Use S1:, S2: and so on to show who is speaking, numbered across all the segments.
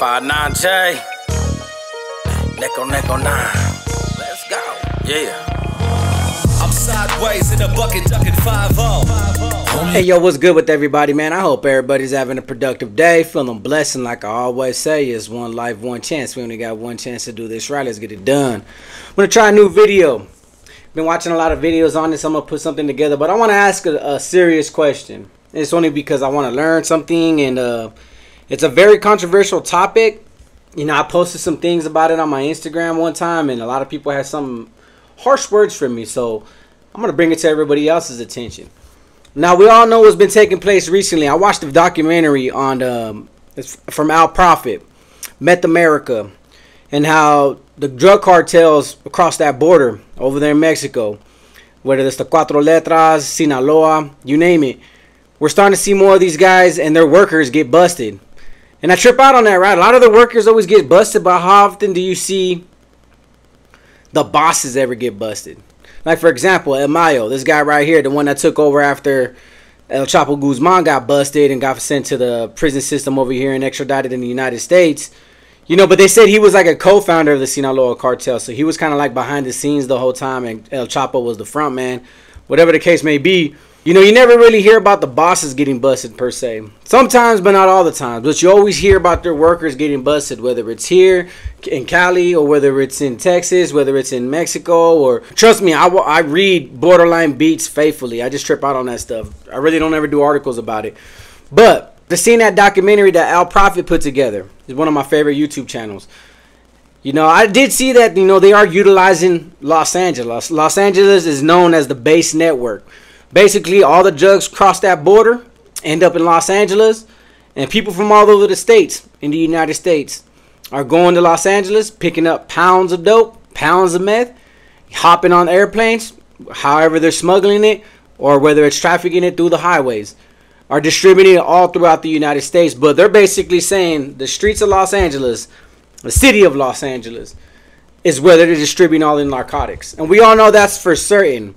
S1: 59J. Neck on 9. Let's go. Yeah. I'm sideways in the bucket ducking 5-0.
S2: Hey yo, what's good with everybody, man? I hope everybody's having a productive day, feeling blessed, and like I always say, it's one life, one chance. We only got one chance to do this right. Let's get it done. I'm gonna try a new video. Been watching a lot of videos on this. I'm gonna put something together, but I want to ask a serious question. It's only because I want to learn something, and it's a very controversial topic. You know, I posted some things about it on my Instagram one time, and a lot of people had some harsh words for me, so I'm gonna bring it to everybody else's attention. Now, we all know what's been taking place recently. I watched a documentary on it's from Al Prophet, Meth America, and how the drug cartels across that border over there in Mexico, whether it's the Cuatro Letras, Sinaloa, you name it, we're starting to see more of these guys and their workers get busted. And I trip out on that, right? A lot of the workers always get busted, but how often do you see the bosses ever get busted? Like, for example, El Mayo, this guy right here, the one that took over after El Chapo Guzman got busted and got sent to the prison system over here and extradited in the United States. You know, but they said he was like a co-founder of the Sinaloa cartel, so he was kind of like behind the scenes the whole time, and El Chapo was the front man. Whatever the case may be, you know, you never really hear about the bosses getting busted per se. Sometimes, but not all the time. But you always hear about their workers getting busted, whether it's here in Cali or whether it's in Texas, whether it's in Mexico. Or trust me, I read borderline beats faithfully. I just trip out on that stuff. I really don't ever do articles about it. But the scene, that documentary that Al Prophet put together is one of my favorite YouTube channels. You know, I did see that, you know, they are utilizing Los Angeles. Los Angeles is known as the base network. Basically, all the drugs cross that border, end up in Los Angeles, and people from all over the states in the United States are going to Los Angeles, picking up pounds of dope, pounds of meth, hopping on airplanes, however they're smuggling it, or whether it's trafficking it through the highways, are distributing it all throughout the United States. But they're basically saying the streets of Los Angeles, the city of Los Angeles, is where they're distributing all the narcotics. And we all know that's for certain.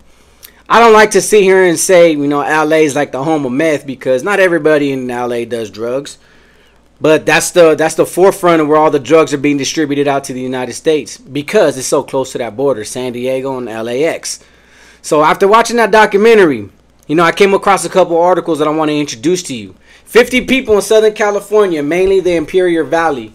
S2: I don't like to sit here and say, you know, LA is like the home of meth, because not everybody in LA does drugs. But that's the forefront of where all the drugs are being distributed out to the United States, because it's so close to that border, San Diego and LAX. So after watching that documentary, you know, I came across a couple articles that I want to introduce to you. 50 people in Southern California, mainly the Imperial Valley,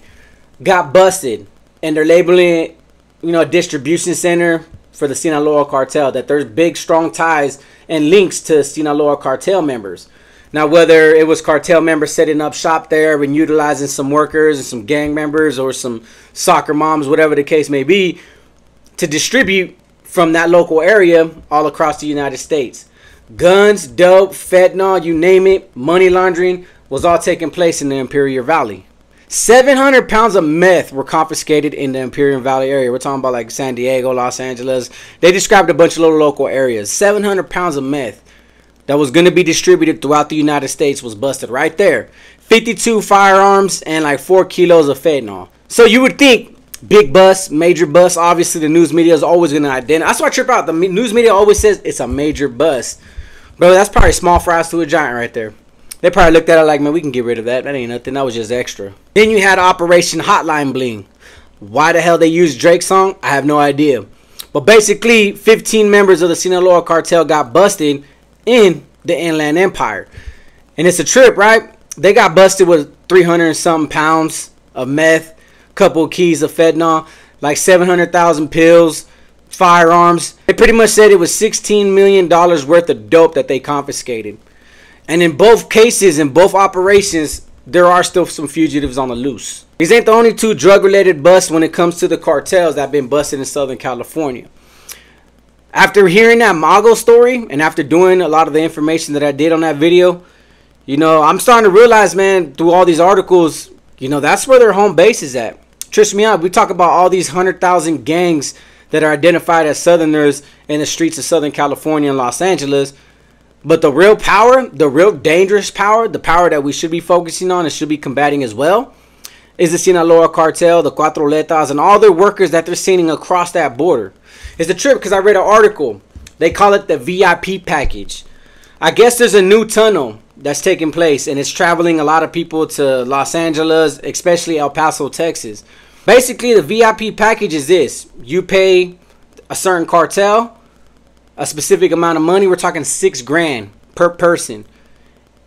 S2: got busted, and they're labeling it, you know, a distribution center for the Sinaloa cartel, that there's big strong ties and links to Sinaloa cartel members. Now, whether it was cartel members setting up shop there and utilizing some workers and some gang members or some soccer moms, whatever the case may be, to distribute from that local area all across the United States. Guns, dope, fentanyl, you name it, money laundering was all taking place in the Imperial Valley. 700 pounds of meth were confiscated in the Imperial Valley area. We're talking about like San Diego, Los Angeles. They described a bunch of little local areas. 700 pounds of meth that was going to be distributed throughout the United States was busted right there. 52 firearms and like 4 kilos of fentanyl. So you would think big bust, major bust. Obviously, the news media is always going to identify. That's why I trip out. The news media always says it's a major bust. Bro, that's probably small fries to a giant right there. They probably looked at it like, man, we can get rid of that. That ain't nothing. That was just extra. Then you had Operation Hotline Bling. Why the hell they used Drake's song? I have no idea. But basically, 15 members of the Sinaloa cartel got busted in the Inland Empire. And it's a trip, right? They got busted with 300 and something pounds of meth, couple of keys of fentanyl, like 700,000 pills, firearms. They pretty much said it was $16 million worth of dope that they confiscated. And in both cases, in both operations, there are still some fugitives on the loose. These ain't the only two drug-related busts when it comes to the cartels that have been busted in Southern California. After hearing that Mago story, and after doing a lot of the information that I did on that video, you know, I'm starting to realize, man, through all these articles, you know, that's where their home base is at. Trust me out, we talk about all these 100,000 gangs that are identified as Southerners in the streets of Southern California and Los Angeles. But the real power, the real dangerous power, the power that we should be focusing on and should be combating as well, is the Sinaloa cartel, the Cuatro Letras, and all their workers that they're sending across that border. It's a trip because I read an article. They call it the VIP package. I guess there's a new tunnel that's taking place, and it's traveling a lot of people to Los Angeles, especially El Paso, Texas. Basically, the VIP package is this: you pay a certain cartel a specific amount of money. We're talking $6 grand per person,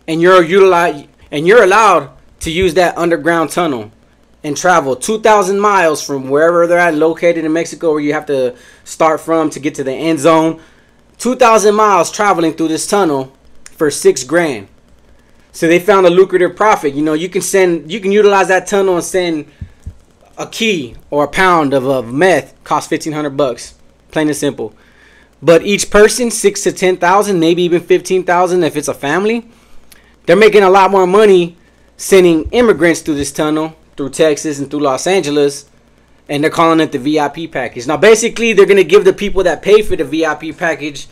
S2: and you're allowed to use that underground tunnel and travel 2,000 miles from wherever they're at, located in Mexico, where you have to start from to get to the end zone. 2,000 miles traveling through this tunnel for $6 grand. So they found a lucrative profit. You know, you can utilize that tunnel and send a key or a pound of meth, cost $1,500, plain and simple. But each person, 6,000 to 10,000, maybe even 15,000 if it's a family. They're making a lot more money sending immigrants through this tunnel, through Texas and through Los Angeles, and they're calling it the VIP package. Now, basically, they're going to give the people that pay for the VIP package,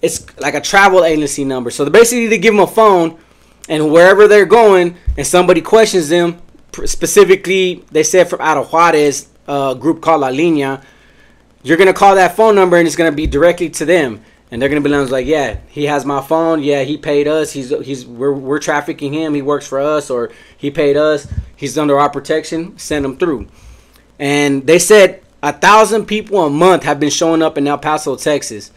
S2: it's like a travel agency number. So basically, they give them a phone, and wherever they're going, and somebody questions them, specifically, they said from out of Juarez, a group called La Línea, you're going to call that phone number, and it's going to be directly to them. And they're going to be like, yeah, he has my phone. Yeah, he paid us. We're trafficking him. He works for us, or he paid us. He's under our protection. Send him through. And they said 1,000 people a month have been showing up in El Paso, Texas.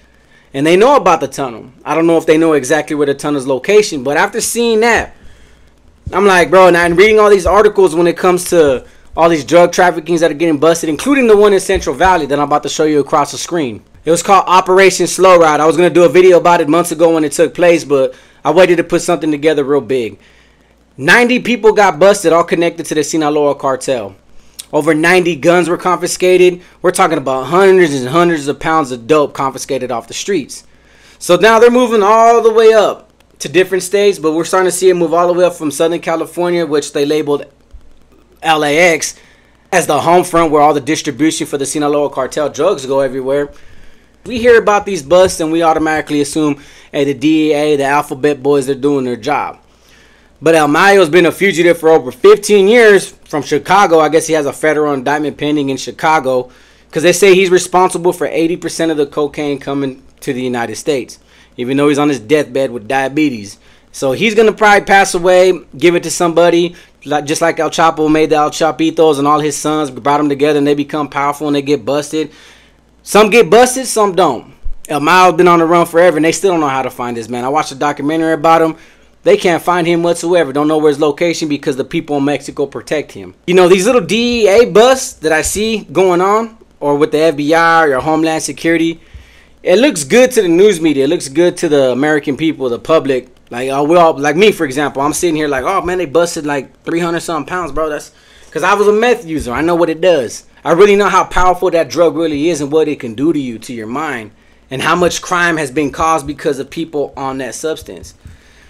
S2: And they know about the tunnel. I don't know if they know exactly where the tunnel's location, but after seeing that, I'm like, bro, and reading all these articles when it comes to all these drug traffickings that are getting busted, including the one in Central Valley that I'm about to show you across the screen. It was called Operation Slow Ride. I was going to do a video about it months ago when it took place, but I waited to put something together real big. 90 people got busted, all connected to the Sinaloa cartel. Over 90 guns were confiscated. We're talking about hundreds and hundreds of pounds of dope confiscated off the streets. So now they're moving all the way up to different states, but we're starting to see it move all the way up from Southern California, which they labeled LAX as the home front where all the distribution for the Sinaloa cartel drugs go everywhere. We hear about these busts and we automatically assume, hey, the DEA, the Alphabet Boys, they're doing their job. But El Mayo's been a fugitive for over 15 years from Chicago. I guess he has a federal indictment pending in Chicago because they say he's responsible for 80% of the cocaine coming to the United States, even though he's on his deathbed with diabetes. So he's going to probably pass away, give it to somebody, just like El Chapo made the El Chapitos, and all his sons brought them together and they become powerful and they get busted. Some get busted, some don't. El Mayo's been on the run forever, and they still don't know how to find this man. I watched a documentary about him. They can't find him whatsoever. Don't know where his location because the people in Mexico protect him. You know, these little DEA busts that I see going on, or with the FBI or Homeland Security, it looks good to the news media. It looks good to the American people, the public. Like, we all, like me, for example. I'm sitting here like, oh, man, they busted like 300-something pounds, bro. That's because I was a meth user. I know what it does. I really know how powerful that drug really is and what it can do to you, to your mind, and how much crime has been caused because of people on that substance.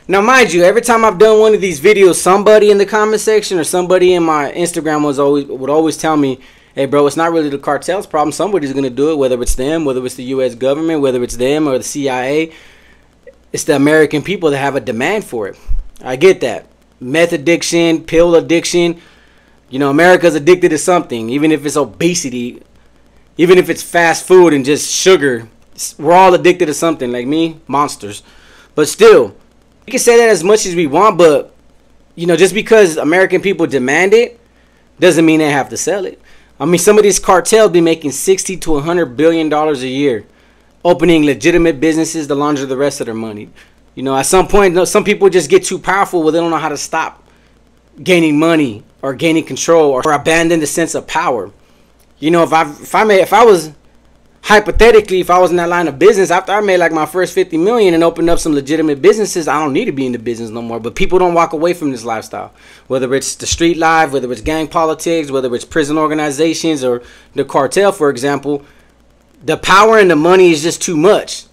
S2: Now, mind you, every time I've done one of these videos, somebody in the comment section or somebody in my Instagram would always tell me, hey, bro, it's not really the cartel's problem. Somebody's going to do it, whether it's them, whether it's the U.S. government, whether it's them or the CIA. It's the American people that have a demand for it. I get that. Meth addiction, pill addiction. You know, America's addicted to something, even if it's obesity, even if it's fast food and just sugar. We're all addicted to something, like me, monsters. But still, we can say that as much as we want, but, you know, just because American people demand it doesn't mean they have to sell it. I mean, some of these cartels be making $60 to $100 billion a year, opening legitimate businesses to launder the rest of their money. You know, at some point, some people just get too powerful where they don't know how to stop gaining money or gaining control or abandon the sense of power. You know, if I was hypothetically, if I was in that line of business, after I made like my first 50 million and opened up some legitimate businesses, I don't need to be in the business no more. But people don't walk away from this lifestyle, whether it's the street life, whether it's gang politics, whether it's prison organizations or the cartel, for example. The power and the money is just too much.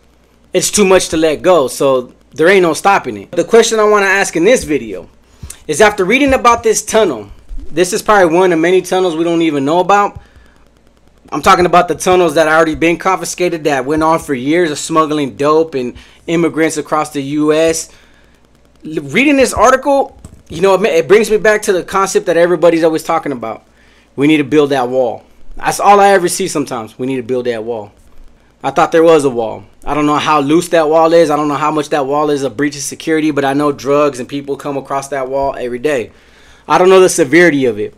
S2: It's too much to let go. So there ain't no stopping it. The question I want to ask in this video is, after reading about this tunnel, this is probably one of many tunnels we don't even know about. I'm talking about the tunnels that already been confiscated, that went on for years of smuggling dope and immigrants across the U.S. Reading this article, you know, it brings me back to the concept that everybody's always talking about. We need to build that wall. That's all I ever see sometimes. We need to build that wall. I thought there was a wall. I don't know how loose that wall is. I don't know how much that wall is a breach of security, but I know drugs and people come across that wall every day. I don't know the severity of it.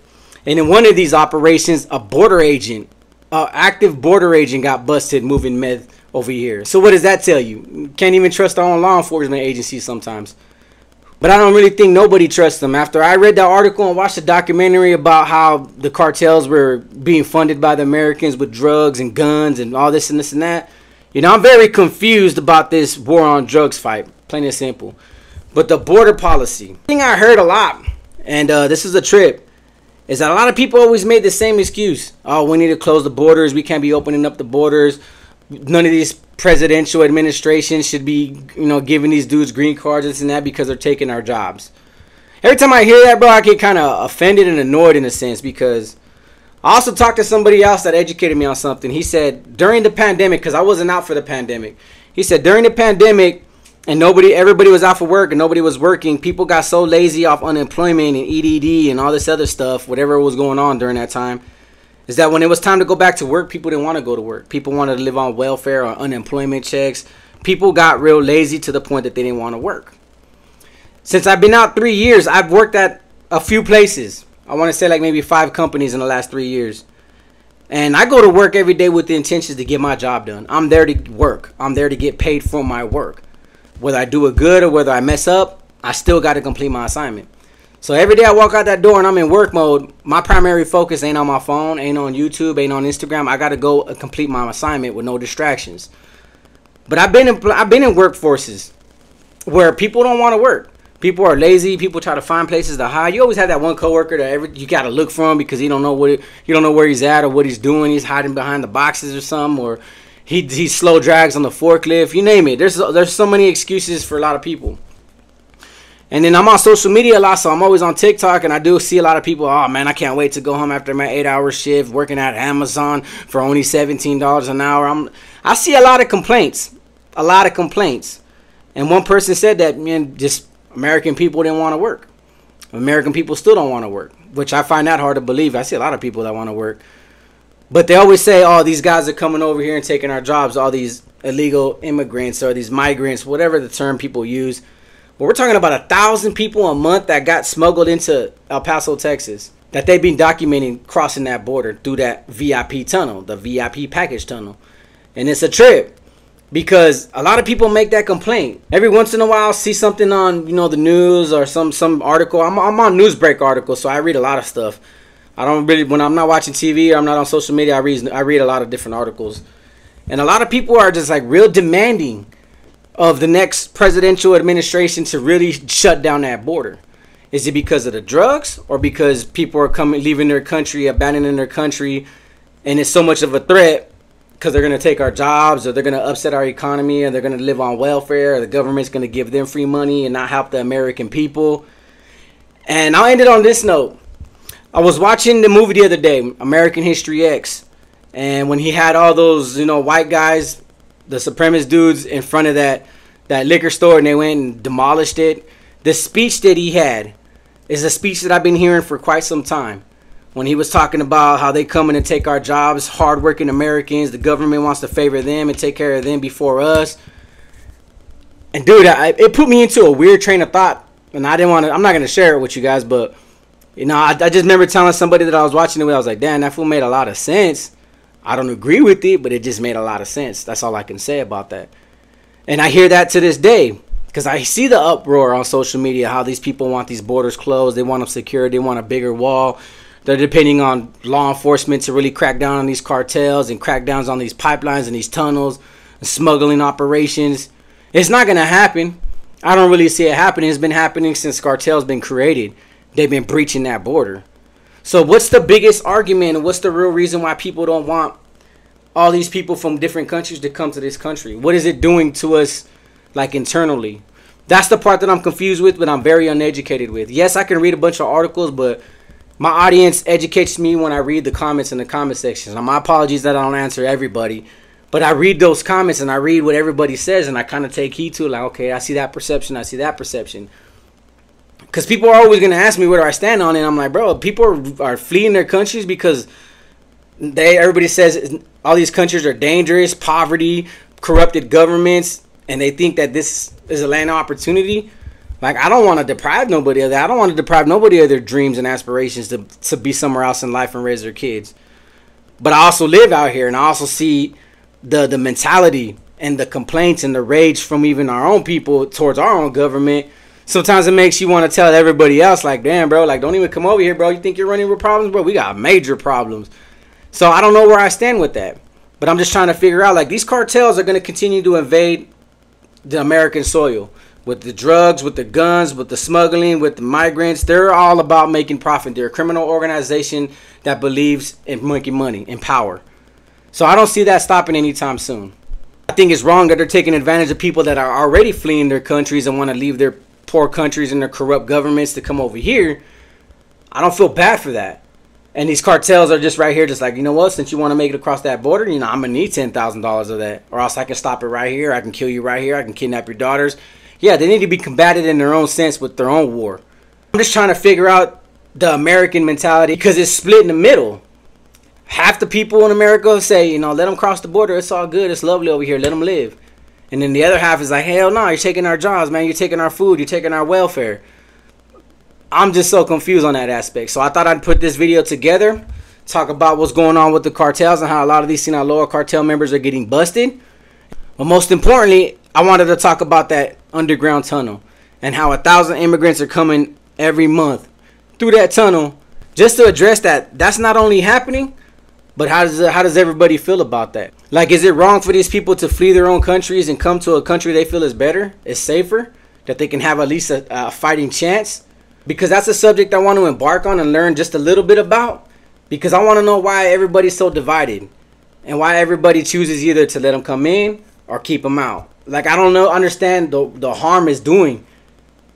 S2: And in one of these operations, a border agent, active border agent, got busted moving meth over here. So what does that tell you? Can't even trust our own law enforcement agencies sometimes. But I don't really think nobody trusts them. After I read that article and watched the documentary about how the cartels were being funded by the Americans with drugs and guns and all this and this and that, you know, I'm very confused about this war on drugs fight, plain and simple. But the border policy, thing I heard a lot, and this is a trip, is that a lot of people always made the same excuse. Oh, we need to close the borders. We can't be opening up the borders. None of these presidential administrations should be, you know, giving these dudes green cards and this and that because they're taking our jobs. Every time I hear that, bro, I get kind of offended and annoyed in a sense, because I also talked to somebody else that educated me on something. He said during the pandemic, because I wasn't out for the pandemic, he said during the pandemic and everybody was out for work and nobody was working, people got so lazy off unemployment and EDD and all this other stuff, whatever was going on during that time, is that when it was time to go back to work, people didn't want to go to work. People wanted to live on welfare or unemployment checks. People got real lazy to the point that they didn't want to work. Since I've been out 3 years, I've worked at a few places. I want to say like maybe 5 companies in the last 3 years. And I go to work every day with the intentions to get my job done. I'm there to work. I'm there to get paid for my work. Whether I do it good or whether I mess up, I still got to complete my assignment. So every day I walk out that door and I'm in work mode, my primary focus ain't on my phone, ain't on YouTube, ain't on Instagram. I got to go complete my assignment with no distractions. But I've been in workforces where people don't want to work. People are lazy. People try to find places to hide. You always have that one coworker that you got to look for him because you don't know where he's at or what he's doing. He's hiding behind the boxes or something, or he slow drags on the forklift. You name it. There's so many excuses for a lot of people. And then I'm on social media a lot, so I'm always on TikTok, and I do see a lot of people, oh, man, I can't wait to go home after my 8-hour shift working at Amazon for only $17 an hour. I see a lot of complaints, And one person said that, man, just American people didn't want to work. American people still don't want to work, which I find that hard to believe. I see a lot of people that want to work. But they always say, oh, these guys are coming over here and taking our jobs, all these illegal immigrants or these migrants, whatever the term people use. But we're talking about 1,000 people a month that got smuggled into El Paso, Texas, that they've been documenting crossing that border through that VIP tunnel, the VIP package tunnel. And it's a trip because a lot of people make that complaint. Every once in a while, I'll see something on, you know, the news or some article. I'm on Newsbreak articles, so I read a lot of stuff. I don't really, when I'm not watching TV or I'm not on social media, I read a lot of different articles. And a lot of people are just like real demanding of the next presidential administration to really shut down that border. Is it because of the drugs or because people are leaving their country, abandoning their country, and it's so much of a threat because they're going to take our jobs or they're going to upset our economy and they're going to live on welfare or the government's going to give them free money and not help the American people? And I'll end it on this note. I was watching the movie the other day, American History X, and when he had all those, you know, white guys, the supremacist dudes in front of that liquor store, and they went and demolished it. The speech that he had is a speech that I've been hearing for quite some time. When he was talking about how they come in and take our jobs, hardworking Americans, the government wants to favor them and take care of them before us. And dude, it put me into a weird train of thought, and I'm not going to share it with you guys, but you know, I just remember telling somebody that I was watching it with, I was like, damn, that fool made a lot of sense. I don't agree with it, but it just made a lot of sense. That's all I can say about that. And I hear that to this day because I see the uproar on social media, how these people want these borders closed. They want them secured. They want a bigger wall. They're depending on law enforcement to really crack down on these cartels and crack downs on these pipelines and these tunnels and smuggling operations. It's not going to happen. I don't really see it happening. It's been happening since cartels been created. They've been breaching that border. So what's the biggest argument and what's the real reason why people don't want all these people from different countries to come to this country? What is it doing to us, like, internally? That's the part that I'm confused with, but I'm very uneducated with. Yes, I can read a bunch of articles, but my audience educates me when I read the comments in the comment sections. Now, my apologies that I don't answer everybody, but I read those comments and I read what everybody says and I kind of take heed to it. Like, okay, I see that perception. I see that perception. Because people are always going to ask me where do I stand on it. And I'm like, bro, people are fleeing their countries because Everybody says all these countries are dangerous, poverty, corrupted governments, and they think that this is a land of opportunity. Like, I don't want to deprive nobody of that. I don't want to deprive nobody of their dreams and aspirations to be somewhere else in life and raise their kids. But I also live out here, and I also see the mentality and the complaints and the rage from even our own people towards our own government. Sometimes it makes you want to tell everybody else, like, damn, bro, like, don't even come over here, bro. You think you're running with problems, bro? We got major problems. So I don't know where I stand with that. But I'm just trying to figure out, like, these cartels are going to continue to invade the American soil. With the drugs, with the guns, with the smuggling, with the migrants. They're all about making profit. They're a criminal organization that believes in making money and power. So I don't see that stopping anytime soon. I think it's wrong that they're taking advantage of people that are already fleeing their countries and want to leave their poor countries and their corrupt governments to come over here. I don't feel bad for that. And these cartels are just right here, just like, you know what, since you want to make it across that border, you know, I'm going to need $10,000 of that. Or else I can stop it right here. I can kill you right here. I can kidnap your daughters. Yeah, they need to be combated in their own sense with their own war. I'm just trying to figure out the American mentality because it's split in the middle. Half the people in America say, you know, let them cross the border. It's all good. It's lovely over here. Let them live. And then the other half is like, hell no, you're taking our jobs, man. You're taking our food. You're taking our welfare. I'm just so confused on that aspect. So I thought I'd put this video together, talk about what's going on with the cartels and how a lot of these Sinaloa cartel members are getting busted. But most importantly, I wanted to talk about that underground tunnel and how 1,000 immigrants are coming every month through that tunnel just to address that. That's not only happening, but how does everybody feel about that? Like, is it wrong for these people to flee their own countries and come to a country they feel is better, is safer, that they can have at least a fighting chance? Because that's a subject I want to embark on and learn just a little bit about, because I want to know why everybody's so divided and why everybody chooses either to let them come in or keep them out. Like, I don't understand the harm it's doing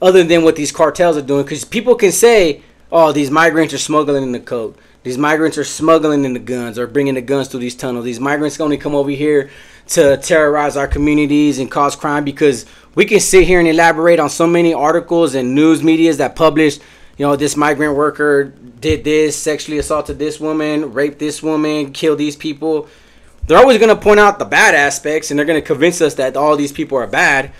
S2: other than what these cartels are doing. Because people can say, oh, these migrants are smuggling in the coke. These migrants are smuggling in the guns or bringing the guns through these tunnels. These migrants only come over here to terrorize our communities and cause crime. Because we can sit here and elaborate on so many articles and news medias that publish, you know, this migrant worker did this, sexually assaulted this woman, raped this woman, killed these people. They're always going to point out the bad aspects, and they're going to convince us that all these people are bad.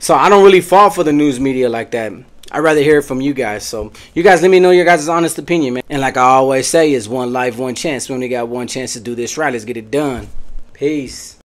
S2: So I don't really fall for the news media like that. I'd rather hear it from you guys. So you guys let me know your guys' honest opinion, man. And like I always say, it's one life, one chance. We only got one chance to do this right. Let's get it done. Peace.